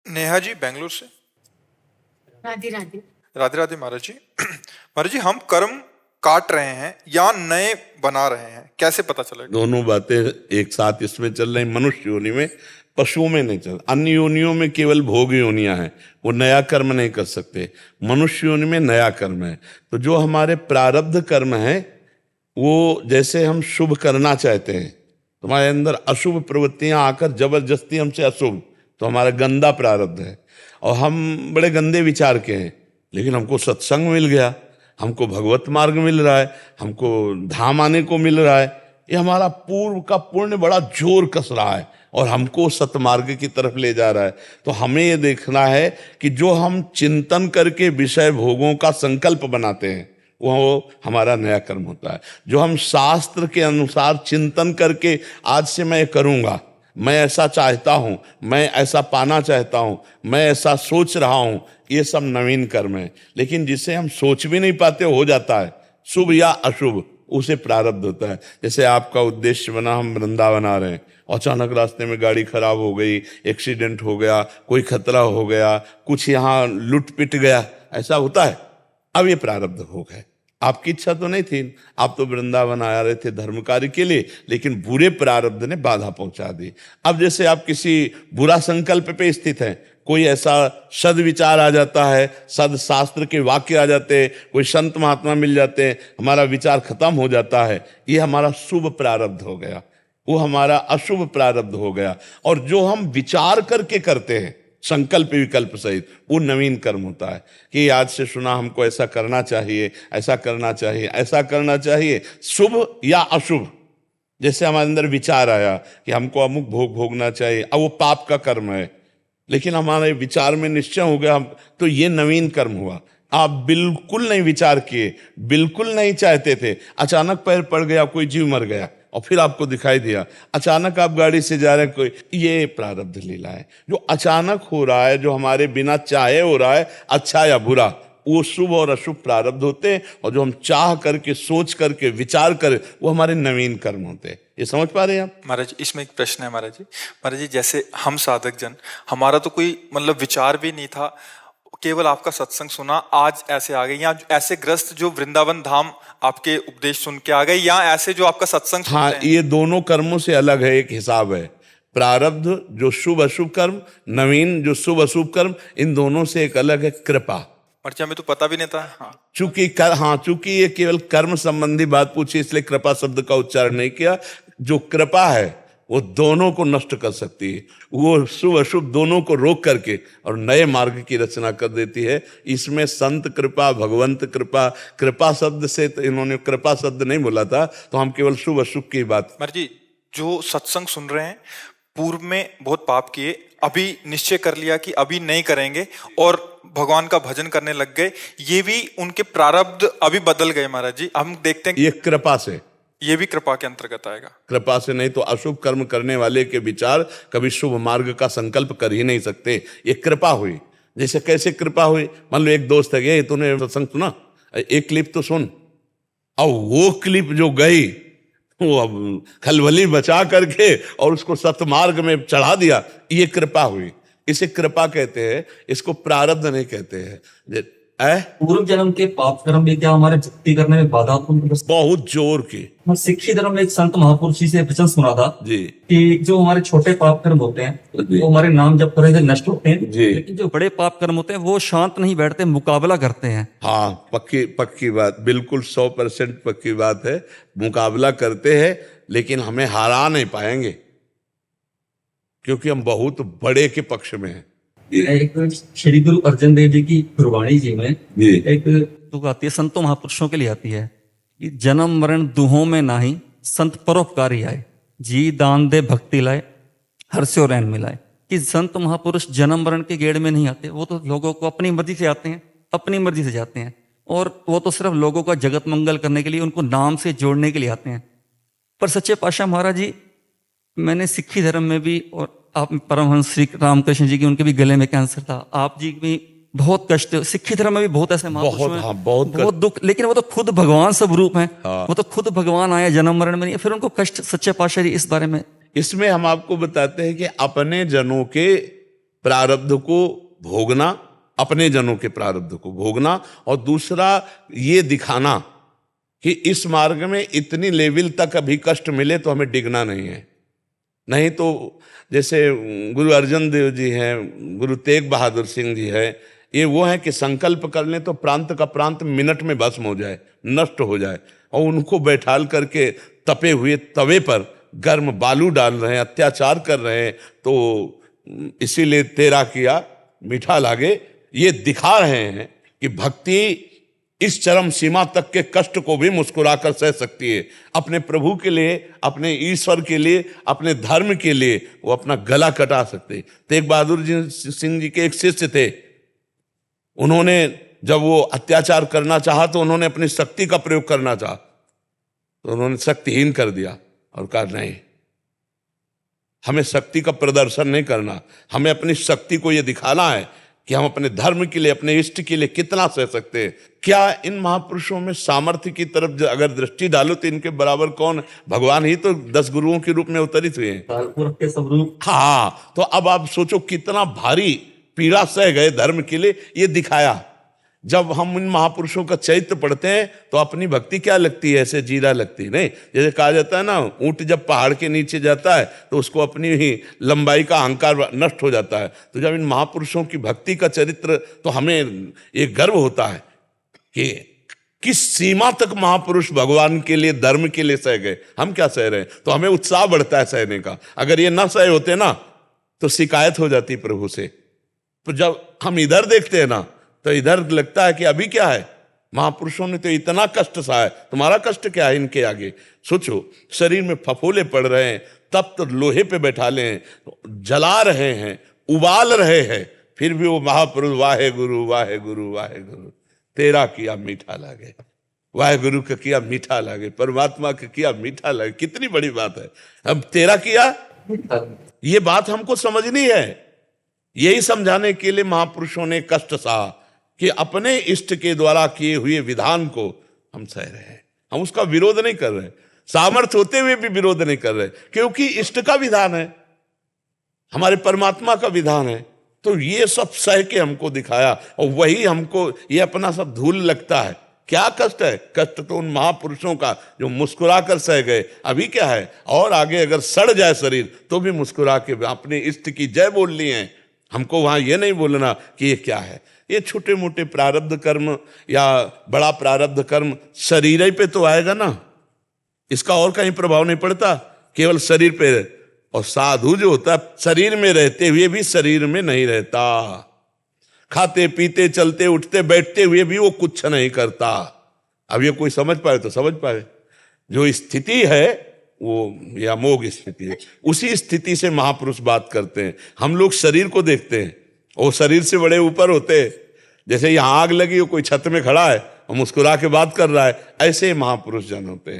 नेहा जी बेंगलुरु से। राधे राधे। राधे राधे महाराज जी। महाराज जी, हम कर्म काट रहे हैं या नए बना रहे हैं, कैसे पता चलेगा? दोनों बातें एक साथ इसमें चल रही। मनुष्य योनि में, पशुओं में नहीं चल। अन्य योनियों में केवल भोग योनियां हैं, वो नया कर्म नहीं कर सकते। मनुष्य योनि में नया कर्म है। तो जो हमारे प्रारब्ध कर्म है, वो जैसे हम शुभ करना चाहते हैं, तुम्हारे अंदर अशुभ प्रवृत्तियां आकर जबरदस्ती हमसे अशुभ, तो हमारा गंदा प्रारब्ध है। और हम बड़े गंदे विचार के हैं, लेकिन हमको सत्संग मिल गया, हमको भगवत मार्ग मिल रहा है, हमको धाम आने को मिल रहा है। ये हमारा पूर्व का पुण्य बड़ा जोर कस रहा है और हमको सतमार्ग की तरफ ले जा रहा है। तो हमें ये देखना है कि जो हम चिंतन करके विषय भोगों का संकल्प बनाते हैं, वो हमारा नया कर्म होता है। जो हम शास्त्र के अनुसार चिंतन करके आज से मैं करूँगा, मैं ऐसा चाहता हूँ, मैं ऐसा पाना चाहता हूँ, मैं ऐसा सोच रहा हूँ, ये सब नवीन कर्म है। लेकिन जिसे हम सोच भी नहीं पाते हो जाता है, शुभ या अशुभ, उसे प्रारब्ध होता है। जैसे आपका उद्देश्य बना, हम वृंदावन आ रहे हैं, अचानक रास्ते में गाड़ी खराब हो गई, एक्सीडेंट हो गया, कोई खतरा हो गया, कुछ यहाँ लुट पिट गया, ऐसा होता है। अब ये प्रारब्ध हो गए। आपकी इच्छा तो नहीं थी, आप तो वृंदावन आ रहे थे धर्म कार्य के लिए, लेकिन बुरे प्रारब्ध ने बाधा पहुंचा दी। अब जैसे आप किसी बुरा संकल्प पे स्थित हैं, कोई ऐसा सद विचार आ जाता है, सद शास्त्र के वाक्य आ जाते हैं, कोई संत महात्मा मिल जाते हैं, हमारा विचार खत्म हो जाता है, ये हमारा शुभ प्रारब्ध हो गया, वो हमारा अशुभ प्रारब्ध हो गया। और जो हम विचार करके करते हैं संकल्प विकल्प सहित, वो नवीन कर्म होता है कि आज से सुना हमको ऐसा करना चाहिए, ऐसा करना चाहिए, ऐसा करना चाहिए, शुभ या अशुभ। जैसे हमारे अंदर विचार आया कि हमको अमुक भोग भोगना चाहिए, अब वो पाप का कर्म है, लेकिन हमारे विचार में निश्चय हो गया, तो ये नवीन कर्म हुआ। आप बिल्कुल नहीं विचार किए, बिल्कुल नहीं चाहते थे, अचानक पैर पड़ गया, कोई जीव मर गया, और फिर आपको दिखाई दिया, अचानक आप गाड़ी से जा रहे हैं, कोई, ये प्रारब्ध लीला है। जो अचानक हो रहा है, जो हमारे बिना चाहे हो रहा है, अच्छा या बुरा, वो शुभ और अशुभ प्रारब्ध होते हैं। और जो हम चाह करके, सोच करके, विचार करें, वो हमारे नवीन कर्म होते हैं। ये समझ पा रहे हैं आप? महाराज, इसमें एक प्रश्न है महाराज जी। महाराज जी, जैसे हम साधक जन, हमारा तो कोई मतलब विचार भी नहीं था, केवल आपका सत्संग सुना, आज ऐसे आ गए, या ऐसे ग्रस्त जो वृंदावन धाम आपके उपदेश सुन के आ गए, या ऐसे जो आपका सत्संग सुनते हाँ, हैं? ये दोनों कर्मों से अलग है, एक हिसाब है। प्रारब्ध जो शुभ अशुभ कर्म, नवीन जो शुभ अशुभ कर्म, इन दोनों से एक अलग है कृपा। महाराज, हमें तो पता भी नहीं था। हाँ। चूंकि ये केवल कर्म संबंधी बात पूछी, इसलिए कृपा शब्द का उच्चारण नहीं किया। जो कृपा है वो दोनों को नष्ट कर सकती है, वो शुभ अशुभ दोनों को रोक करके और नए मार्ग की रचना कर देती है। इसमें संत कृपा, भगवंत कृपा, कृपा शब्द से तो इन्होंने कृपा शब्द नहीं बोला था, तो हम केवल शुभ अशुभ की बात। महाराज जी, जो सत्संग सुन रहे हैं, पूर्व में बहुत पाप किए, अभी निश्चय कर लिया कि अभी नहीं करेंगे और भगवान का भजन करने लग गए, ये भी उनके प्रारब्ध अभी बदल गए महाराज जी। हम देखते हैं ये कृपा से, ये भी कृपा के अंतर्गत आएगा। कृपा से नहीं तो अशुभ कर्म करने वाले के विचार कभी शुभ मार्ग का संकल्प कर ही नहीं सकते। ये कृपा हुई। जैसे कैसे कृपा हुई? मान लो एक दोस्त है, ये तूने सत्संग सुना, एक क्लिप तो सुन, और वो क्लिप जो गई, वो अब खलबली बचा करके और उसको सतमार्ग में चढ़ा दिया, ये कृपा हुई। इसे कृपा कहते हैं, इसको प्रारब्ध नहीं कहते हैं। पूर्व जन्म के पाप कर्म भी क्या हमारे भक्ति करने में बाधा उत्पन्न कर सकते? बहुत जोर की। मैं सिक्खी धर्म में एक संत महापुरुष जी से वचन सुना था जी कि जो हमारे छोटे पाप कर्म होते हैं वो हमारे नाम जप करने से नष्ट होते हैं जी, लेकिन जो बड़े पाप कर्म होते हैं वो शांत नहीं बैठते, मुकाबला करते हैं। हाँ, पक्की बात, बिल्कुल 100% पक्की बात है। मुकाबला करते हैं, लेकिन हमें हरा नहीं पाएंगे, क्योंकि हम बहुत बड़े के पक्ष में हैं। एक श्री गुरु अर्जन देव जी की गुरबाणी जी में एक तुक आती है, संतों महापुरुषों के लिए आती है कि जन्म मरण दुहों में नाही, संत परोपकारी आए, जी दान दे भक्ति लाए, हर्षो रैन मिलाए। कि संत महापुरुष जन्म मरण के गेड़ में नहीं आते, वो तो लोगों को अपनी मर्जी से आते हैं, अपनी मर्जी से जाते हैं, और वो तो सिर्फ लोगों का जगत मंगल करने के लिए, उनको नाम से जोड़ने के लिए आते हैं। पर सच्चे पातशाह महाराज जी, मैंने सिक्खी धर्म में भी, और आप परमहंस श्री रामकृष्ण जी की, उनके भी गले में कैंसर था, आप जी भी बहुत कष्ट, सिक्खी धर्म में भी बहुत ऐसे महापुरुष हैं, बहुत दुख, लेकिन वो तो खुद भगवान स्वरूप हैं। वो तो खुद भगवान आए, जन्म मरण में नहीं, फिर उनको कष्ट। सच्चे पातशाह जी इस बारे में, इसमें हम आपको बताते हैं कि अपने जनों के प्रारब्ध को भोगना, अपने जनों के प्रारब्ध को भोगना, और दूसरा ये दिखाना कि इस मार्ग में इतनी लेवल तक अभी कष्ट मिले तो हमें डिगना नहीं है। नहीं तो जैसे गुरु अर्जन देव जी हैं, गुरु तेग बहादुर सिंह जी है, ये वो है कि संकल्प कर लें तो प्रांत का प्रांत मिनट में भस्म हो जाए, नष्ट हो जाए, और उनको बैठाल करके तपे हुए तवे पर गर्म बालू डाल रहे हैं, अत्याचार कर रहे हैं, तो इसीलिए तेरा किया मीठा लागे। ये दिखा रहे हैं कि भक्ति इस चरम सीमा तक के कष्ट को भी मुस्कुराकर सह सकती है। अपने प्रभु के लिए, अपने ईश्वर के लिए, अपने धर्म के लिए वो अपना गला कटा सकते। तेग बहादुर सिंह जी के एक शिष्य थे, उन्होंने जब वो अत्याचार करना चाहा तो उन्होंने अपनी शक्ति का प्रयोग करना चाहा, तो उन्होंने शक्तिहीन कर दिया और कहा नहीं, हमें शक्ति का प्रदर्शन नहीं करना, हमें अपनी शक्ति को ये दिखाना है कि हम अपने धर्म के लिए, अपने इष्ट के लिए कितना सह सकते हैं। क्या इन महापुरुषों में सामर्थ्य की तरफ अगर दृष्टि डालो तो इनके बराबर कौन? भगवान ही तो 10 गुरुओं के रूप में अवतरित हुए हैं। कालपुरख के सब रूप। हाँ, तो अब आप सोचो कितना भारी पीड़ा सह गए धर्म के लिए, ये दिखाया। जब हम इन महापुरुषों का चरित्र पढ़ते हैं तो अपनी भक्ति क्या लगती है? ऐसे जीरा लगती है। नहीं, जैसे कहा जाता है ना, ऊंट जब पहाड़ के नीचे जाता है तो उसको अपनी ही लंबाई का अहंकार नष्ट हो जाता है। तो जब इन महापुरुषों की भक्ति का चरित्र, तो हमें एक गर्व होता है कि किस सीमा तक महापुरुष भगवान के लिए, धर्म के लिए सह गए, हम क्या सह रहे हैं। तो हमें उत्साह बढ़ता है सहने का। अगर ये ना सहे होते ना तो शिकायत हो जाती प्रभु से। तो जब हम इधर देखते हैं ना तो इधर लगता है कि अभी क्या है, महापुरुषों ने तो इतना कष्ट सहा है, तुम्हारा कष्ट क्या है इनके आगे। सोचो, शरीर में फफोले पड़ रहे हैं, तब तो लोहे पे बैठा ले हैं, जला रहे हैं, उबाल रहे हैं, फिर भी वो महापुरुष वाहे गुरु वाहे गुरु वाहे गुरु, तेरा किया मीठा लागे, वाहे गुरु का किया मीठा लागे, परमात्मा का किया मीठा लागे। कितनी बड़ी बात है। अब तेरा किया, ये बात हमको समझनी है। यही समझाने के लिए महापुरुषों ने कष्ट सहा कि अपने इष्ट के द्वारा किए हुए विधान को हम सह रहे हैं, हम उसका विरोध नहीं कर रहे, सामर्थ्य होते हुए भी विरोध नहीं कर रहे, क्योंकि इष्ट का विधान है, हमारे परमात्मा का विधान है। तो ये सब सह के हमको दिखाया, और वही हमको ये अपना सब धूल लगता है। क्या कष्ट है? कष्ट तो उन महापुरुषों का जो मुस्कुरा कर सह गए। अभी क्या है, और आगे अगर सड़ जाए शरीर तो भी मुस्कुरा के अपने इष्ट की जय बोल ली है। हमको वहां ये नहीं बोलना कि ये क्या है। ये छोटे मोटे प्रारब्ध कर्म या बड़ा प्रारब्ध कर्म शरीर ही पे तो आएगा ना, इसका और कहीं प्रभाव नहीं पड़ता, केवल शरीर पे। और साधु जो होता है शरीर में रहते हुए भी शरीर में नहीं रहता, खाते पीते चलते उठते बैठते हुए भी वो कुछ नहीं करता। अब ये कोई समझ पाए तो समझ पाए। जो स्थिति है वो या अमोघ स्थिति है, उसी स्थिति से महापुरुष बात करते हैं। हम लोग शरीर को देखते हैं, वो शरीर से बड़े ऊपर होते हैं। जैसे यहाँ आग लगी हो, कोई छत में खड़ा है और मुस्कुरा के बात कर रहा है, ऐसे महापुरुष जन होते हैं।